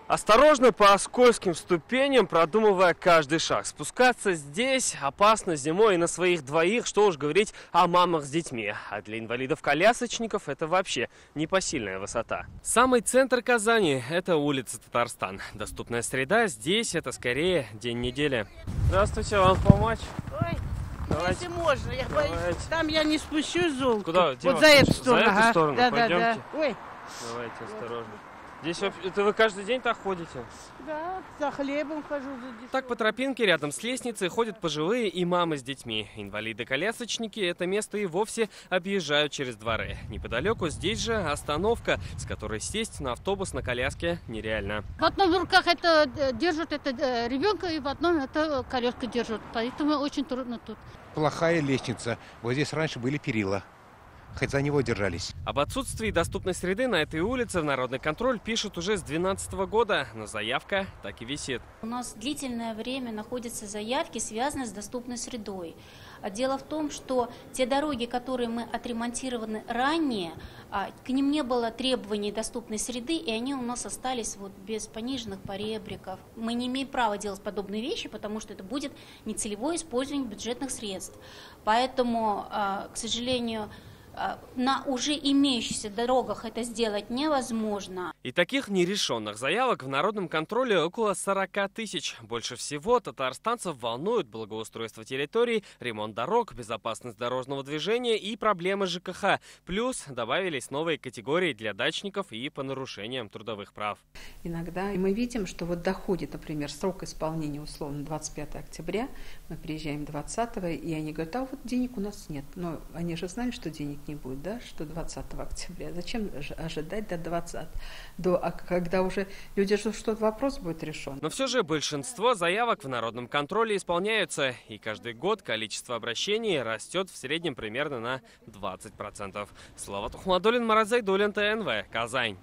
Осторожно по скользким ступеням, продумывая каждый шаг. Спускаться здесь опасно зимой и на своих двоих, что уж говорить о мамах с детьми. А для инвалидов-колясочников это вообще непосильная высота. Самый центр Казани – это улица Татарстан. Доступная среда здесь – это скорее день недели. Здравствуйте, вам помочь? Ой, Давайте. если можно, я боюсь. Там я не спущусь, золото. Куда? Вот за эту сторону. За эту сторону? Да, Пойдемте. да, да. Ой. Давайте, осторожно. Здесь это вы каждый день так ходите? Да, за хлебом хожу. Так по тропинке рядом с лестницей ходят пожилые и мамы с детьми. Инвалиды-колясочники это место и вовсе объезжают через дворы. Неподалеку здесь же остановка, с которой сесть на автобус на коляске нереально. В одном руках это держат ребенка, и в одном это колеску держат. Поэтому очень трудно тут. Плохая лестница. Вот здесь раньше были перила. Хоть за него держались. Об отсутствии доступной среды на этой улице в Народный контроль пишут уже с 2012 года, но заявка так и висит. У нас длительное время находятся заявки, связанные с доступной средой. Дело в том, что те дороги, которые мы отремонтированы ранее, к ним не было требований доступной среды, и они у нас остались без пониженных поребриков. Мы не имеем права делать подобные вещи, потому что это будет нецелевое использование бюджетных средств. Поэтому, к сожалению, на уже имеющихся дорогах это сделать невозможно. И таких нерешенных заявок в Народном контроле около 40 тысяч. Больше всего татарстанцев волнуют благоустройство территорий, ремонт дорог, безопасность дорожного движения и проблемы ЖКХ. Плюс добавились новые категории для дачников и по нарушениям трудовых прав. Иногда мы видим, что доходит, например, срок исполнения условно 25 октября, мы приезжаем 20-го, и они говорят, а вот денег у нас нет. Но они же знали, что денег не будет, да, что 20 октября. Зачем ожидать до 20, когда уже люди ждут, что вопрос будет решен. Но все же большинство заявок в Народном контроле исполняются, и каждый год количество обращений растет в среднем примерно на 20%. Слава Тухмадуллин, Марат Зайдуллин, ТНВ, Казань.